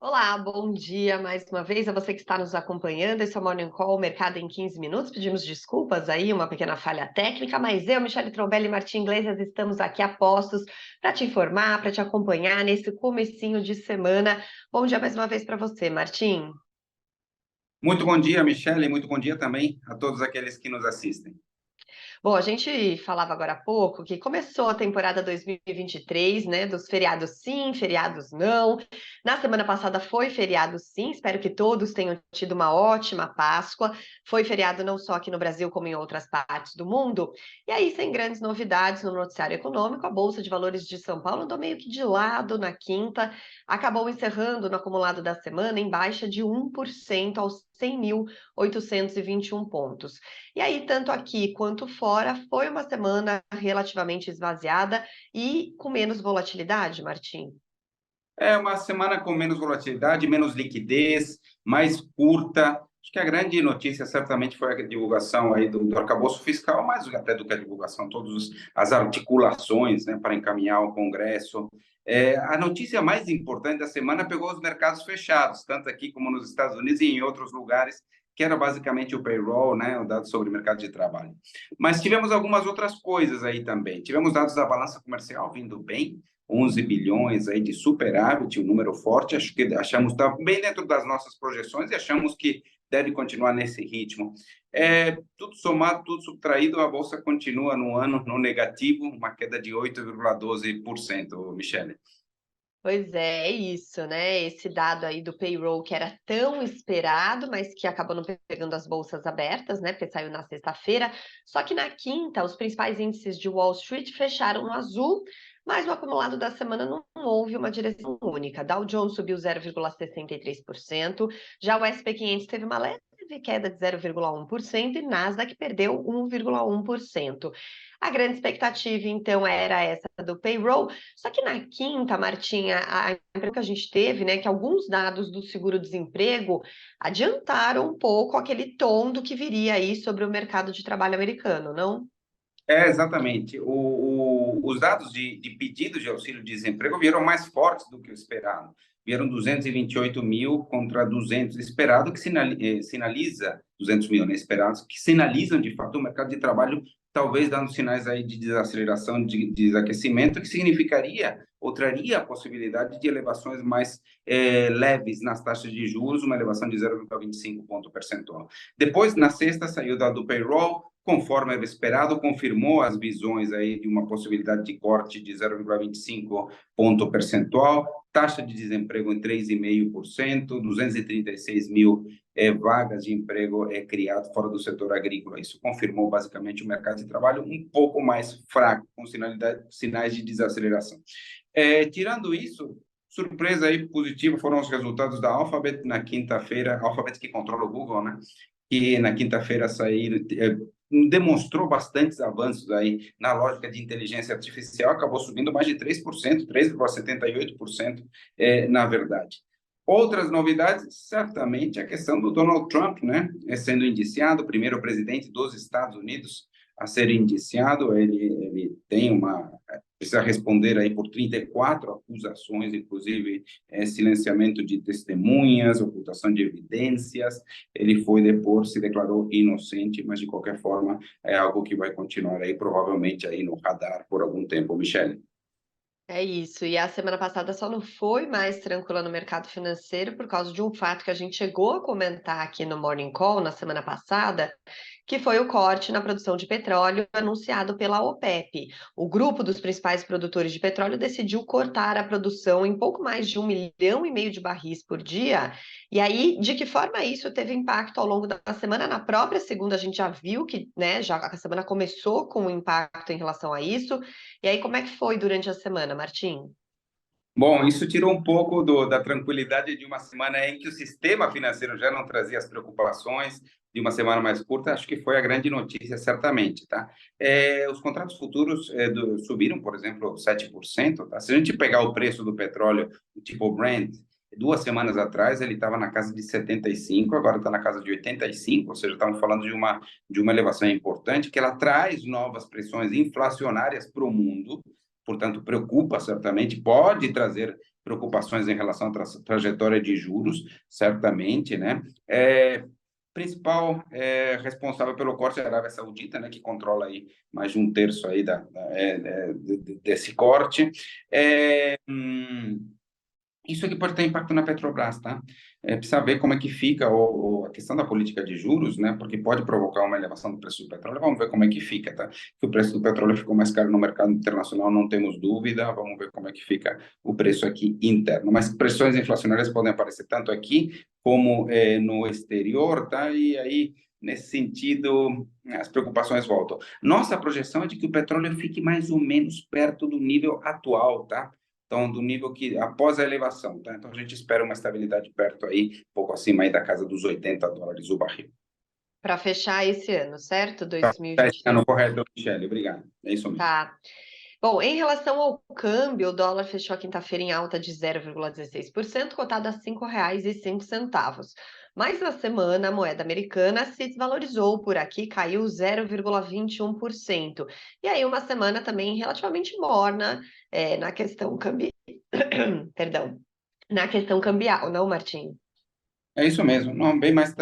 Olá, bom dia mais uma vez a você que está nos acompanhando. Esse é o Morning Call, Mercado em 15 minutos. Pedimos desculpas aí, uma pequena falha técnica, mas eu, Michele Trombelli e Martim Iglesias estamos aqui a postos para te informar, para te acompanhar nesse comecinho de semana. Bom dia mais uma vez para você, Martim. Muito bom dia, Michele, muito bom dia também a todos aqueles que nos assistem. Bom, a gente falava agora há pouco que começou a temporada 2023, né? Dos feriados sim, feriados não. Na semana passada foi feriado sim, espero que todos tenham tido uma ótima Páscoa. Foi feriado não só aqui no Brasil, como em outras partes do mundo. E aí, sem grandes novidades no noticiário econômico, a Bolsa de Valores de São Paulo andou meio que de lado na quinta, acabou encerrando no acumulado da semana em baixa de 1% aos 100.821 pontos. E aí, tanto aqui quanto fora, foi uma semana relativamente esvaziada e com menos volatilidade, Martim. É uma semana com menos volatilidade, menos liquidez, mais curta. Acho que a grande notícia certamente foi a divulgação aí do arcabouço fiscal, mais até do que a divulgação, todas as articulações, né, para encaminhar ao Congresso. A notícia mais importante da semana pegou os mercados fechados, tanto aqui como nos Estados Unidos e em outros lugares, que era basicamente o payroll, né, o dado sobre o mercado de trabalho. Mas tivemos algumas outras coisas aí também. Tivemos dados da balança comercial vindo bem, 11 bilhões aí de superávit, um número forte, acho que achamos que está bem dentro das nossas projeções e achamos que deve continuar nesse ritmo. Tudo somado, tudo subtraído, a Bolsa continua no ano no negativo, uma queda de 8,12%, Michele. Pois é isso, né? Esse dado aí do payroll que era tão esperado, mas que acabou não pegando as bolsas abertas, né? Porque saiu na sexta-feira. Só que na quinta, os principais índices de Wall Street fecharam no azul, mas no acumulado da semana não houve uma direção única. Dow Jones subiu 0,63%, já o SP 500 teve uma leve queda de 0,1% e Nasdaq perdeu 1,1%. A grande expectativa, então, era essa do payroll, só que na quinta, Martinha, a impressão que a gente teve, né, que alguns dados do seguro-desemprego adiantaram um pouco aquele tom do que viria aí sobre o mercado de trabalho americano, não? Exatamente. Os dados de pedidos de auxílio-desemprego vieram mais fortes do que o esperado. Vieram 228 mil contra 200 esperado, que sinaliza 200 mil, né, esperados, que sinalizam, de fato, o mercado de trabalho talvez dando sinais aí de desaceleração, de desaquecimento, que significaria ou traria a possibilidade de elevações mais leves nas taxas de juros, uma elevação de 0,25 ponto percentual. Depois, na sexta, saiu o dado do payroll, conforme era esperado, confirmou as visões aí de uma possibilidade de corte de 0,25 ponto percentual, taxa de desemprego em 3,5%, 236 mil vagas de emprego criado fora do setor agrícola. Isso confirmou basicamente o mercado de trabalho um pouco mais fraco, com sinais de desaceleração. Tirando isso, surpresa aí positiva foram os resultados da Alphabet na quinta-feira, Alphabet que controla o Google, né? Que na quinta-feira saíram, demonstrou bastantes avanços aí na lógica de inteligência artificial, acabou subindo mais de 3%, 3,78%, na verdade. Outras novidades, certamente a questão do Donald Trump, né, sendo indiciado, primeiro presidente dos Estados Unidos a ser indiciado, ele tem uma precisa responder aí por 34 acusações, inclusive silenciamento de testemunhas, ocultação de evidências. Ele foi depor, se declarou inocente, mas de qualquer forma é algo que vai continuar aí provavelmente aí no radar por algum tempo, Michele. É isso. E a semana passada só não foi mais tranquila no mercado financeiro por causa de um fato que a gente chegou a comentar aqui no Morning Call na semana passada, que foi o corte na produção de petróleo anunciado pela OPEP. O grupo dos principais produtores de petróleo decidiu cortar a produção em pouco mais de 1,5 milhão de barris por dia. E aí, de que forma isso teve impacto ao longo da semana? Na própria segunda, a gente já viu que, né, já a semana começou com um impacto em relação a isso. E aí, como é que foi durante a semana, Martim? Bom, isso tirou um pouco da tranquilidade de uma semana em que o sistema financeiro já não trazia as preocupações de uma semana mais curta. Acho que foi a grande notícia, certamente, tá? Os contratos futuros subiram, por exemplo, 7%, tá? Se a gente pegar o preço do petróleo, tipo Brent, 2 semanas atrás ele estava na casa de 75, agora está na casa de 85, ou seja, estamos falando de uma elevação importante, que ela traz novas pressões inflacionárias para o mundo, portanto, preocupa certamente, pode trazer preocupações em relação à trajetória de juros, certamente, né? Principal responsável pelo corte é a Arábia Saudita, né, que controla aí mais de um terço aí desse corte. Isso aqui pode ter impacto na Petrobras, tá? Precisa ver como é que fica a questão da política de juros, né? Porque pode provocar uma elevação do preço do petróleo. Vamos ver como é que fica, tá? Que o preço do petróleo ficou mais caro no mercado internacional, não temos dúvida. Vamos ver como é que fica o preço aqui interno. Mas pressões inflacionárias podem aparecer tanto aqui como no exterior, tá? E aí, nesse sentido, as preocupações voltam. Nossa projeção é de que o petróleo fique mais ou menos perto do nível atual, tá? Então, do nível que, após a elevação, tá? Então, a gente espera uma estabilidade perto aí, pouco acima aí da casa dos $80 o barril. Para fechar esse ano, certo? Tá esse 2023. ano correto, Michele, obrigado. É isso mesmo. Tá. Bom, em relação ao câmbio, o dólar fechou a quinta-feira em alta de 0,16%, cotado a R$ 5,05. Mas na semana, a moeda americana se desvalorizou por aqui, caiu 0,21%. E aí, uma semana também relativamente morna na questão Perdão, na questão cambial, não, Martim? É isso mesmo, não, bem mais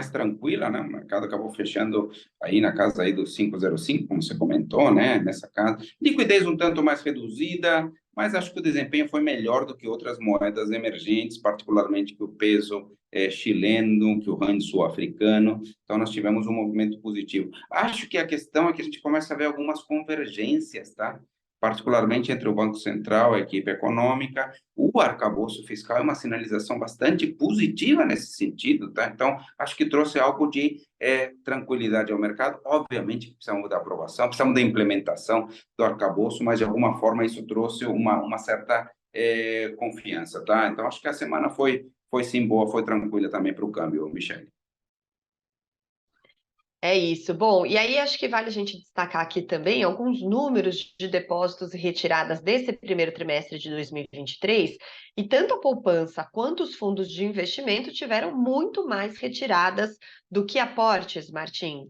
tranquila, né? O mercado acabou fechando aí na casa aí dos 5,05, como você comentou, né? Nessa casa. Liquidez um tanto mais reduzida, mas acho que o desempenho foi melhor do que outras moedas emergentes, particularmente que o peso chileno, que o rand sul-africano. Então, nós tivemos um movimento positivo. Acho que a questão é que a gente começa a ver algumas convergências, tá? Particularmente entre o Banco Central, a equipe econômica. O arcabouço fiscal é uma sinalização bastante positiva nesse sentido, tá? Então, acho que trouxe algo de tranquilidade ao mercado. Obviamente, precisamos da aprovação, precisamos da implementação do arcabouço, mas de alguma forma isso trouxe uma certa confiança, tá? Então, acho que a semana foi sim boa, foi tranquila também para o câmbio, Michele. É isso. Bom, e aí acho que vale a gente destacar aqui também alguns números de depósitos e retiradas desse primeiro trimestre de 2023, e tanto a poupança quanto os fundos de investimento tiveram muito mais retiradas do que aportes, Martim.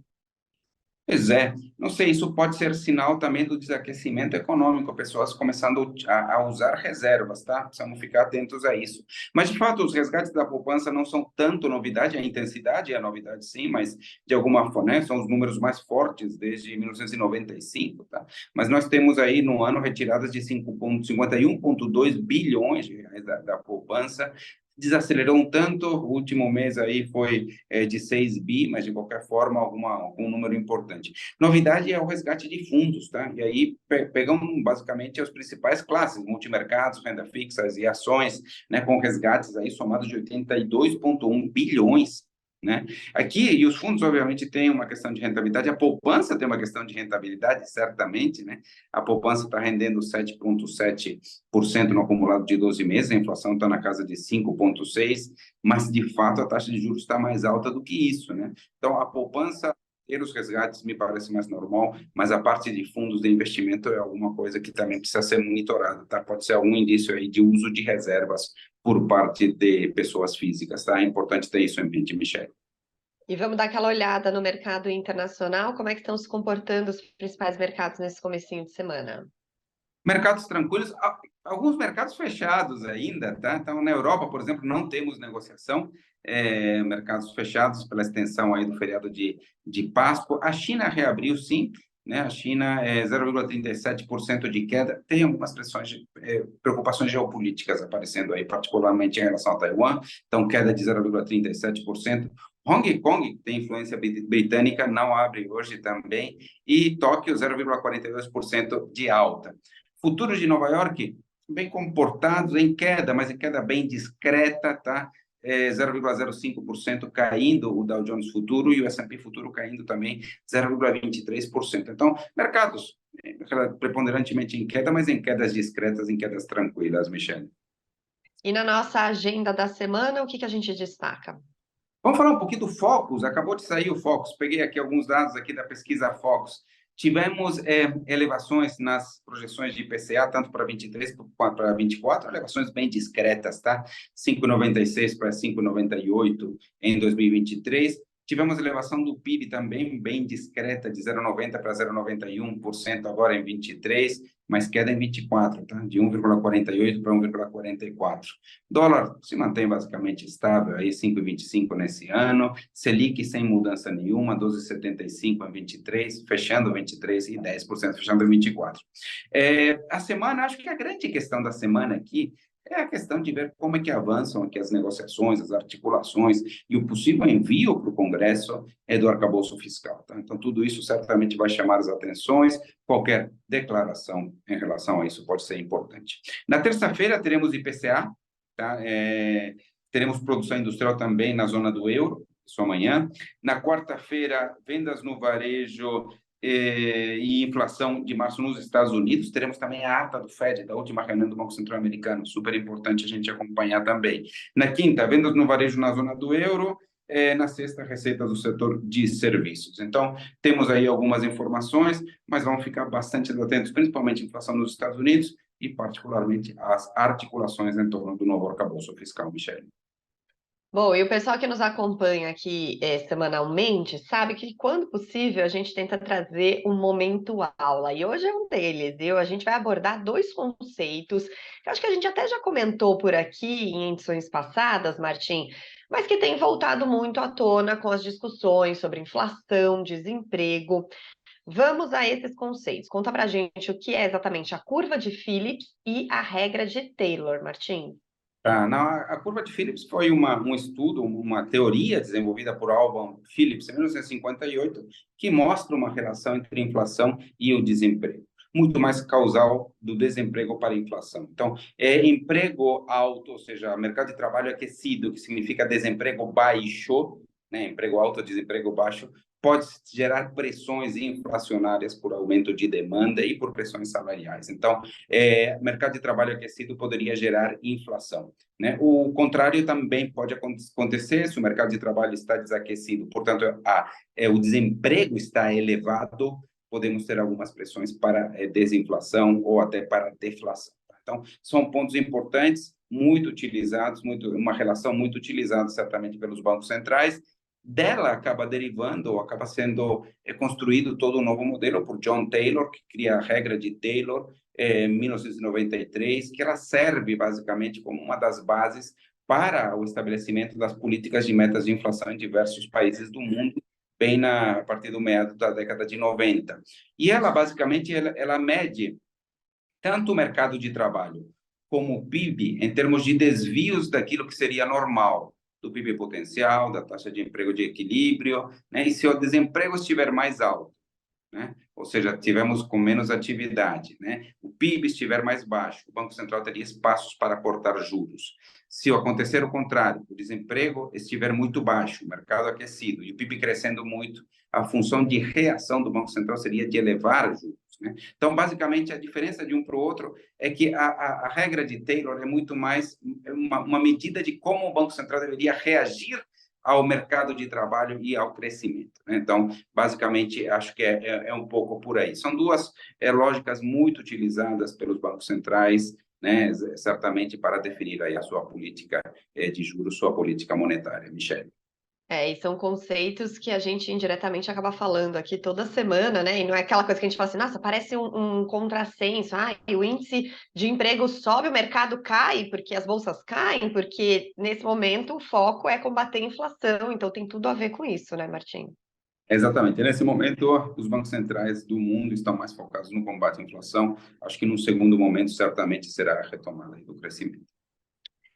Pois é, não sei, isso pode ser sinal também do desaquecimento econômico, pessoas começando a usar reservas, tá? Precisamos ficar atentos a isso. Mas, de fato, os resgates da poupança não são tanto novidade, a intensidade é a novidade, sim, mas, de alguma forma, né, são os números mais fortes desde 1995, tá? Mas nós temos aí, no ano, retiradas de 51,2 bilhões de reais da poupança, desacelerou um tanto, o último mês aí foi de 6 bi, mas de qualquer forma algum número importante. Novidade é o resgate de fundos, tá? E aí pegam basicamente as principais classes, multimercados, renda fixa e ações, né, com resgates aí somados de 82,1 bilhões, né? Aqui, e os fundos, obviamente, têm uma questão de rentabilidade, a poupança tem uma questão de rentabilidade, certamente, né? A poupança está rendendo 7,7% no acumulado de 12 meses, a inflação está na casa de 5,6%, mas, de fato, a taxa de juros está mais alta do que isso, né? Então, a poupança, ter os resgates me parece mais normal, mas a parte de fundos de investimento é alguma coisa que também precisa ser monitorada, tá? Pode ser algum indício aí de uso de reservas por parte de pessoas físicas, tá? É importante ter isso em mente, Michele. E vamos dar aquela olhada no mercado internacional, como é que estão se comportando os principais mercados nesse comecinho de semana? Mercados tranquilos, alguns mercados fechados ainda, tá? Então, na Europa, por exemplo, não temos negociação, mercados fechados pela extensão aí do feriado de Páscoa. A China reabriu, sim, né? A China é 0,37% de queda. Tem algumas preocupações geopolíticas aparecendo aí, particularmente em relação a Taiwan, então queda de 0,37%. Hong Kong, que tem influência britânica, não abre hoje também, e Tóquio, 0,42% de alta. Futuros de Nova York, bem comportados, em queda, mas em queda bem discreta, tá? 0,05% caindo o Dow Jones Futuro e o S&P Futuro caindo também 0,23%. Então, mercados preponderantemente em queda, mas em quedas discretas, em quedas tranquilas, Michele. E na nossa agenda da semana, o que que a gente destaca? Vamos falar um pouquinho do Focus. Acabou de sair o Focus. Peguei aqui alguns dados aqui da pesquisa Focus. Tivemos elevações nas projeções de IPCA, tanto para 23 quanto para 24, elevações bem discretas, tá? 5,96 para 5,98 em 2023. Tivemos elevação do PIB também bem discreta, de 0,90 para 0,91% agora em 23, mas queda em 24, tá? De 1,48 para 1,44. Dólar se mantém basicamente estável, aí 5,25 nesse ano, Selic sem mudança nenhuma, 12,75 em 23, fechando 23 e 10%, fechando em 24. A semana, acho que a grande questão da semana aqui é a questão de ver como é que avançam aqui as negociações, as articulações e o possível envio para o Congresso do arcabouço fiscal. Tá? Então, tudo isso certamente vai chamar as atenções, qualquer declaração em relação a isso pode ser importante. Na terça-feira, teremos IPCA, tá? Teremos produção industrial também na zona do euro, isso amanhã. Na quarta-feira, vendas no varejo e inflação de março nos Estados Unidos. Teremos também a ata do Fed, da última reunião do Banco Central Americano, super importante a gente acompanhar também. Na quinta, vendas no varejo na zona do euro. Na sexta, receita do setor de serviços. Então, temos aí algumas informações, mas vamos ficar bastante atentos, principalmente a inflação nos Estados Unidos e, particularmente, as articulações em torno do novo arcabouço fiscal, Michele. Bom, e o pessoal que nos acompanha aqui semanalmente sabe que, quando possível, a gente tenta trazer um momento aula. E hoje é um deles, viu? A gente vai abordar dois conceitos que eu acho que a gente até já comentou por aqui em edições passadas, Martim, mas que tem voltado muito à tona com as discussões sobre inflação, desemprego. Vamos a esses conceitos. Conta pra gente o que é exatamente a curva de Phillips e a regra de Taylor, Martim. A curva de Phillips foi um estudo, uma teoria desenvolvida por Alban Phillips em 1958, que mostra uma relação entre a inflação e o desemprego, muito mais causal do desemprego para a inflação. Então, emprego alto, ou seja, mercado de trabalho aquecido, que significa desemprego baixo, né, emprego alto, desemprego baixo, pode gerar pressões inflacionárias por aumento de demanda e por pressões salariais. Então, mercado de trabalho aquecido poderia gerar inflação, né? O contrário também pode acontecer se o mercado de trabalho está desaquecido, portanto, o desemprego está elevado, podemos ter algumas pressões para desinflação ou até para deflação. Então, são pontos importantes, muito utilizados, uma relação muito utilizada certamente pelos bancos centrais. Dela acaba derivando, ou acaba sendo construído todo um novo modelo por John Taylor, que cria a regra de Taylor em 1993, que ela serve basicamente como uma das bases para o estabelecimento das políticas de metas de inflação em diversos países do mundo, bem a partir do meado da década de 90. E ela basicamente ela mede tanto o mercado de trabalho como o PIB em termos de desvios daquilo que seria normal, do PIB potencial, da taxa de emprego de equilíbrio, né? E se o desemprego estiver mais alto, né? Ou seja, tivemos com menos atividade, né? O PIB estiver mais baixo, o Banco Central teria espaços para cortar juros. Se acontecer o contrário, o desemprego estiver muito baixo, o mercado aquecido e o PIB crescendo muito, a função de reação do Banco Central seria de elevar juros, né? Então, basicamente, a diferença de um para o outro é que a regra de Taylor é muito mais uma medida de como o Banco Central deveria reagir ao mercado de trabalho e ao crescimento, né? Então, basicamente, acho que é um pouco por aí. São duas lógicas muito utilizadas pelos bancos centrais, né, certamente para definir aí a sua política de juros, sua política monetária, Michele. E são conceitos que a gente indiretamente acaba falando aqui toda semana, né? E não é aquela coisa que a gente fala assim, nossa, parece um contrassenso. O índice de emprego sobe, o mercado cai, porque as bolsas caem, porque nesse momento o foco é combater a inflação. Então tem tudo a ver com isso, né, Martim? Exatamente. Nesse momento, os bancos centrais do mundo estão mais focados no combate à inflação. Acho que num segundo momento, certamente, será a retomada do crescimento.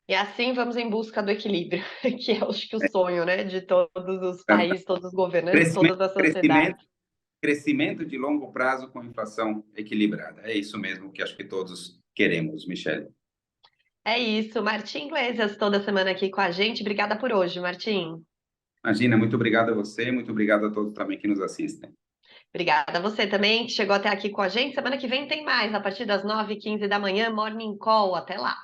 E assim vamos em busca do equilíbrio, que é acho que o sonho, né, de todos os países, todos os governantes, Crescimento, todas as crescimento, sociedades. crescimento de longo prazo com inflação equilibrada. É isso mesmo que acho que todos queremos, Michele. É isso, Martim Iglesias, toda semana aqui com a gente. Obrigada por hoje, Martim. Imagina, muito obrigado a você, muito obrigado a todos também que nos assistem. Obrigada a você também, que chegou até aqui com a gente. Semana que vem tem mais, a partir das 9h15 da manhã, Morning Call. Até lá.